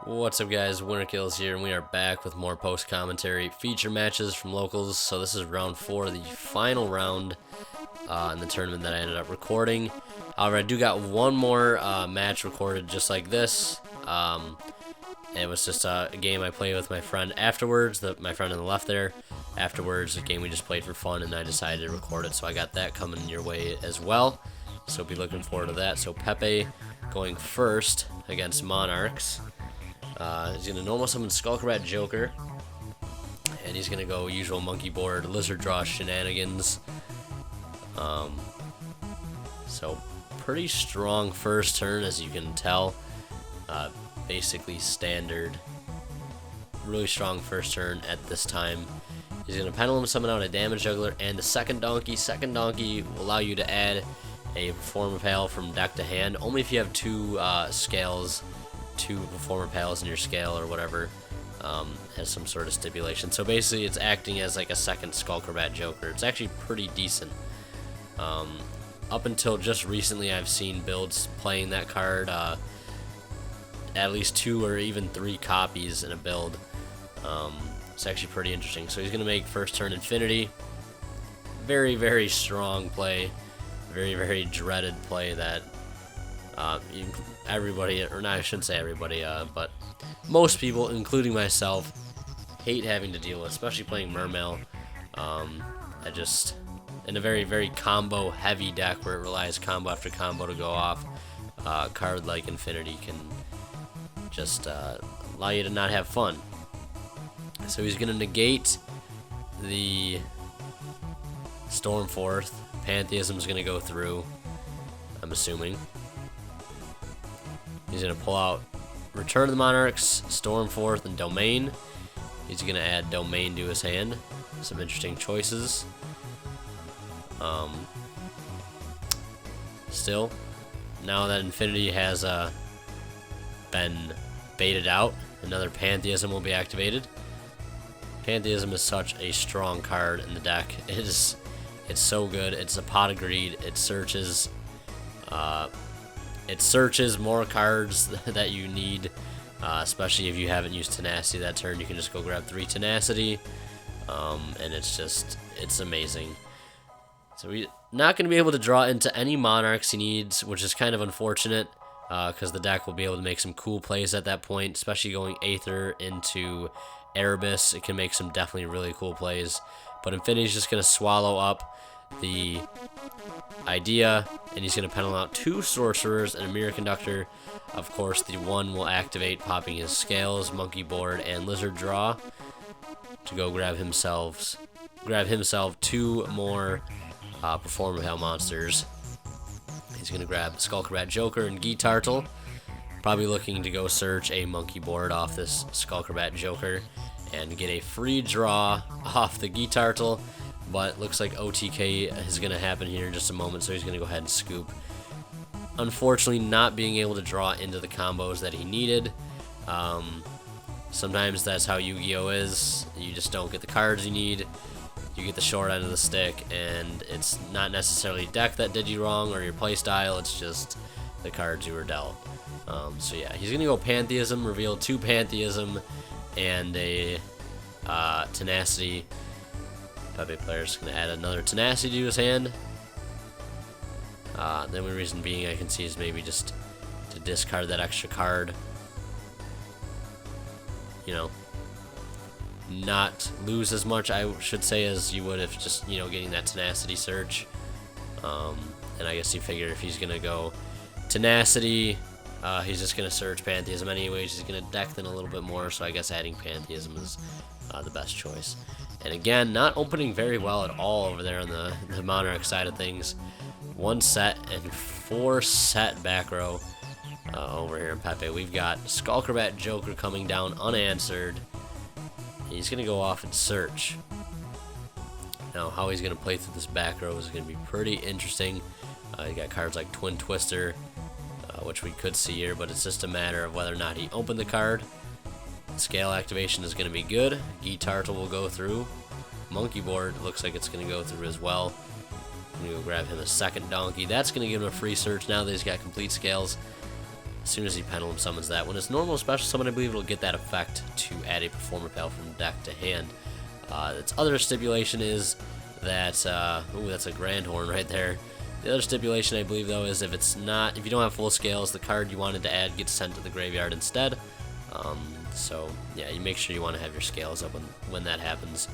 What's up, guys? Winter Kills here, and we are back with more post-commentary feature matches from locals. So this is round 4, the final round in the tournament that I ended up recording. However, I do got one more match recorded just like this. It was just a game I played with my friend afterwards, my friend on the left there. Afterwards, a game we just played for fun, and I decided to record it. So I got that coming your way as well. So be looking forward to that. So PePe going first against Monarchs. He's going to normal summon Skullcrat Joker, and he's going to go usual monkey board, lizard draw shenanigans. So pretty strong first turn, as you can tell. Basically standard, really strong first turn at this time. He's going to pendulum summon out a damage juggler and the second donkey. Second donkey will allow you to add a Performer Pal from deck to hand, only if you have two scales. Two Performer Pals in your scale or whatever, has some sort of stipulation. So basically it's acting as like a second Skullcrat Joker. It's actually pretty decent. Up until just recently, I've seen builds playing that card, at least 2 or even 3 copies in a build. It's actually pretty interesting. So he's going to make first turn Infinity. Very, very strong play. Very, very dreaded play that everybody, or not, I shouldn't say everybody, but most people, including myself, hate having to deal with, especially playing Mermail. I just, in a very, very combo heavy deck where it relies combo after combo to go off, a card like Infinity can just allow you to not have fun. So he's going to negate the Stormforth. Pantheism's going to go through, I'm assuming. He's going to pull out Return of the Monarchs, Stormforth, and Domain. He's going to add Domain to his hand. Some interesting choices. Still, now that Infinity has been baited out, another Pantheism will be activated. Pantheism is such a strong card in the deck. It's so good. It's a pot of greed. It searches more cards that you need, especially if you haven't used Tenacity that turn. You can just go grab 3 Tenacity, and it's amazing. So we're not going to be able to draw into any Monarchs he needs, which is kind of unfortunate, because the deck will be able to make some cool plays at that point, especially going Aether into Erebus. It can make some definitely really cool plays, but Infinity's just going to swallow up the idea, and he's going to penal out 2 sorcerers and a mirror conductor. Of course, the one will activate, popping his scales, monkey board, and lizard draw to go grab himself 2 more Performer Pal monsters. He's going to grab Skullcrat Joker and Guitartle, probably looking to go search a monkey board off this Skullcrat Joker and get a free draw off the Guitartle. But looks like OTK is going to happen here in just a moment, so he's going to go ahead and scoop. Unfortunately, not being able to draw into the combos that he needed. Sometimes that's how Yu-Gi-Oh! Is. You just don't get the cards you need. You get the short end of the stick, and it's not necessarily deck that did you wrong or your playstyle. It's just the cards you were dealt. So yeah, he's going to go Pantheism, reveal 2 Pantheism, and a Tenacity. PePe player's going to add another Tenacity to his hand. The only reason being I can see is maybe just to discard that extra card. You know, not lose as much, I should say, as you would if just, getting that Tenacity search. And I guess you figure if he's going to go Tenacity, he's just going to search Pantheism anyways. He's going to deck then a little bit more, so I guess adding Pantheism is the best choice. And again, not opening very well at all over there on the Monarch side of things. 1 set and 4 set back row over here in PePe. We've got Skullcrat Joker coming down unanswered. He's going to go off and search. Now, how he's going to play through this back row is going to be pretty interesting. You got cards like Twin Twister, which we could see here, but it's just a matter of whether or not he opened the card. Scale activation is going to be good. Guitartle will go through. Monkey board looks like it's going to go through as well. I'm going to go grab him a second donkey. That's going to give him a free search now that he's got complete scales. as soon as he Pendulum summons that. When it's normal special summon, I believe it'll get that effect to add a Performer Pal from deck to hand. Its other stipulation is that, ooh, that's a Grand Horn right there. The other stipulation, I believe, though, is if you don't have full scales, the card you wanted to add gets sent to the graveyard instead. So yeah, you make sure you want to have your scales up when that happens.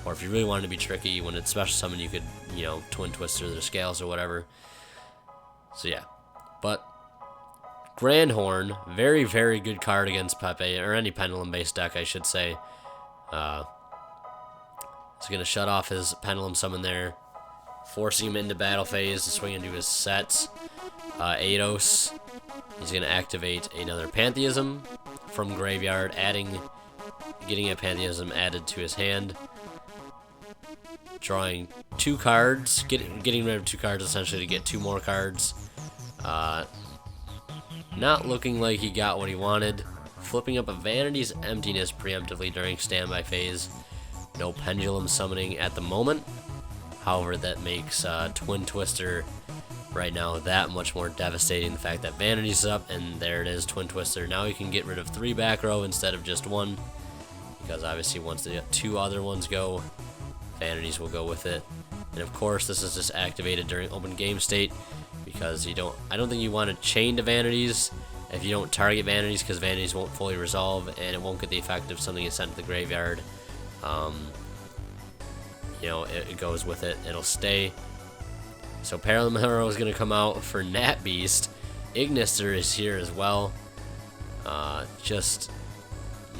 Or if you really wanted to be tricky, when it's special summon, you could, you know, Twin Twister their scales or whatever. So yeah, but Grand Horn, very, very good card against PePe, or any Pendulum-based deck, I should say. He's going to shut off his Pendulum Summon there, forcing him into battle phase to swing into his sets. Eidos, he's going to activate another Pantheism from graveyard, getting a Pantheism added to his hand. Drawing 2 cards, getting rid of 2 cards essentially to get 2 more cards. Not looking like he got what he wanted. Flipping up a Vanity's Emptiness preemptively during standby phase. No Pendulum summoning at the moment. However, that makes Twin Twister right now that much more devastating. The fact that Vanity's up, and there it is, Twin Twister. Now he can get rid of 3 back row instead of just 1. Because obviously once the 2 other ones go, Vanities will go with it. And of course, this is just activated during open game state, because I don't think you want to chain to Vanities if you don't target Vanities, because Vanities won't fully resolve and it won't get the effect if something is sent to the graveyard. You know, it goes with it. It'll stay. So Paramiro is going to come out for Nat Beast. Ignister is here as well. Just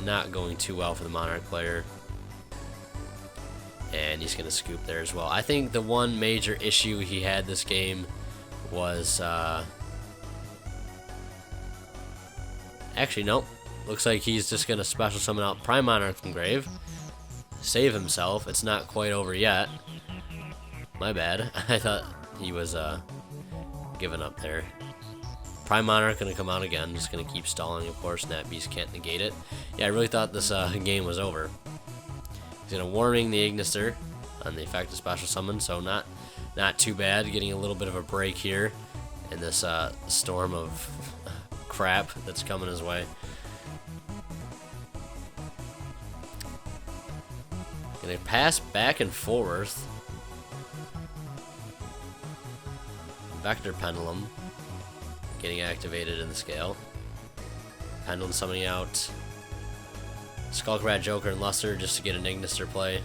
not going too well for the Monarch player. And he's going to scoop there as well. I think the one major issue he had this game was... Actually, nope. Looks like he's just going to special summon out Prime Monarch from grave. Save himself. It's not quite over yet. My bad. I thought he was giving up there. Prime Monarch going to come out again. Just going to keep stalling, of course. Nat Beast can't negate it. Yeah, I really thought this game was over. He's going to Warming the Ignister on the effective special summon, so not too bad. Getting a little bit of a break here in this storm of crap that's coming his way. Going to pass back and forth. Vector Pendulum getting activated in the scale. Pendulum summoning out Skullcrat, Joker, and Luster just to get an Ignister play.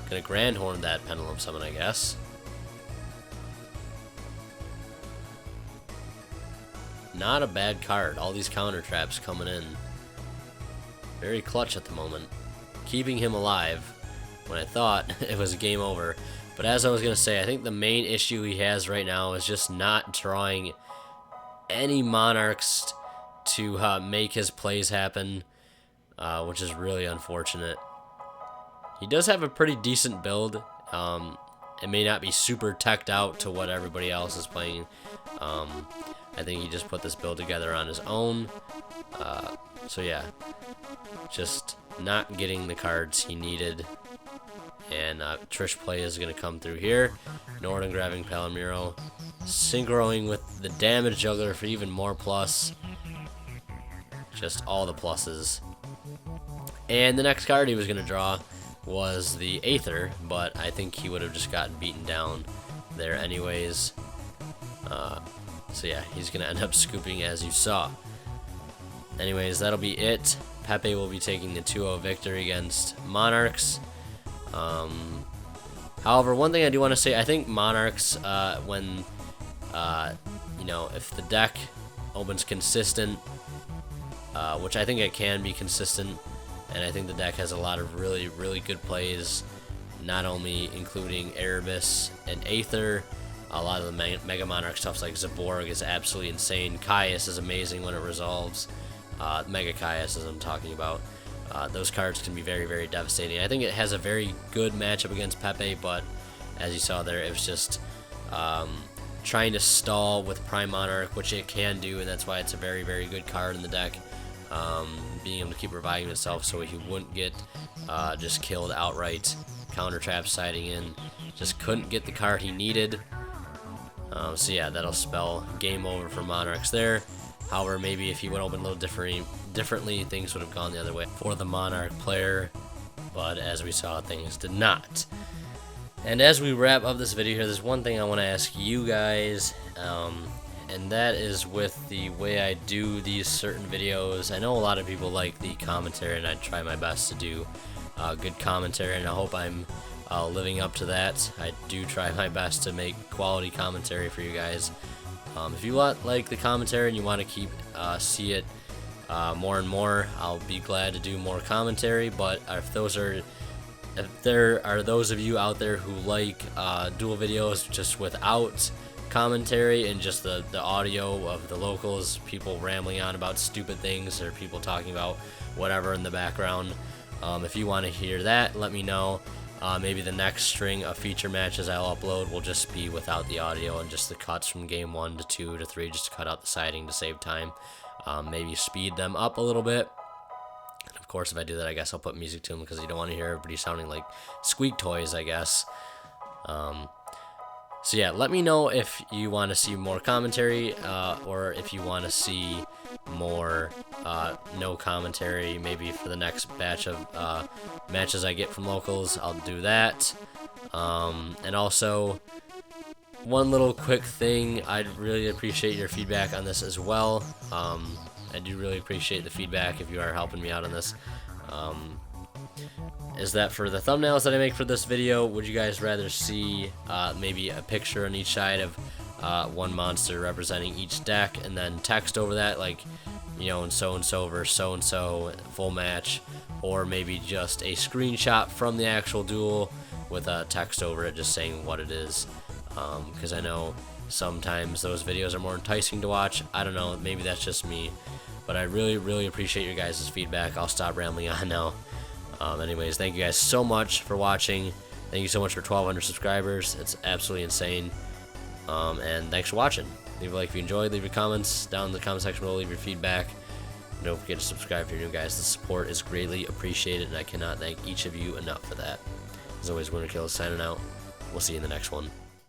Gonna Grand Horn that Pendulum summon, I guess. Not a bad card. All these counter traps coming in. Very clutch at the moment. Keeping him alive when I thought it was game over. But as I was going to say, I think the main issue he has right now is just not drawing any Monarchs to make his plays happen, which is really unfortunate. He does have a pretty decent build. It may not be super teched out to what everybody else is playing. I think he just put this build together on his own. So yeah, just not getting the cards he needed. And Trish play is going to come through here. Norden grabbing Palamiro. Synchroing with the damage juggler for even more plus. Just all the pluses. And the next card he was going to draw was the Aether, but I think he would have just gotten beaten down there anyways. So yeah, he's going to end up scooping as you saw. Anyways, that'll be it. PePe will be taking the 2-0 victory against Monarchs. However, one thing I do want to say, I think Monarchs, when, you know, if the deck opens consistent, which I think it can be consistent, and I think the deck has a lot of really, really good plays, not only including Erebus and Aether, a lot of the Mega Monarch stuff like Zaborg is absolutely insane. Caius is amazing when it resolves. Mega Caius, as I'm talking about. Those cards can be very, very devastating. I think it has a very good matchup against PePe, but as you saw there, it was just trying to stall with Prime Monarch, which it can do, and that's why it's a very, very good card in the deck. Being able to keep reviving itself so he wouldn't get just killed outright. Counter trap siding in. Just couldn't get the card he needed. So yeah, that'll spell game over for Monarchs there. However, maybe if he would open a little differently, things would have gone the other way for the Monarch player. But as we saw, things did not. And as we wrap up this video here, there's one thing I want to ask you guys, and that is with the way I do these certain videos. I know a lot of people like the commentary, and I try my best to do good commentary, and I hope I'm living up to that. I do try my best to make quality commentary for you guys. If you like the commentary and you want to keep see it more and more, I'll be glad to do more commentary. But if there are those of you out there who like duel videos just without commentary and just the audio of the locals, people rambling on about stupid things or people talking about whatever in the background, if you want to hear that, let me know. Maybe the next string of feature matches I'll upload will just be without the audio and just the cuts from game 1 to 2 to 3, just to cut out the siding to save time. Maybe speed them up a little bit. And of course, if I do that, I guess I'll put music to them because you don't want to hear everybody sounding like squeak toys, I guess. So yeah, let me know if you want to see more commentary, or if you want to see more no commentary. Maybe for the next batch of matches I get from locals, I'll do that. And also, one little quick thing, I'd really appreciate your feedback on this as well. I do really appreciate the feedback if you are helping me out on this. Is that for the thumbnails that I make for this video, would you guys rather see maybe a picture on each side of one monster representing each deck, and then text over that, like, you know, and so versus so and so full match, or maybe just a screenshot from the actual duel with a text over it just saying what it is? Because I know sometimes those videos are more enticing to watch. I don't know, maybe that's just me, but I really appreciate your guys' feedback. I'll stop rambling on now. Anyways, thank you guys so much for watching. Thank you so much for 1,200 subscribers. It's absolutely insane. And thanks for watching. Leave a like if you enjoyed. Leave your comments down in the comment section below. Leave your feedback. Don't forget to subscribe if you're new, guys. The support is greatly appreciated, and I cannot thank each of you enough for that. As always, Winner Kill is signing out. We'll see you in the next one.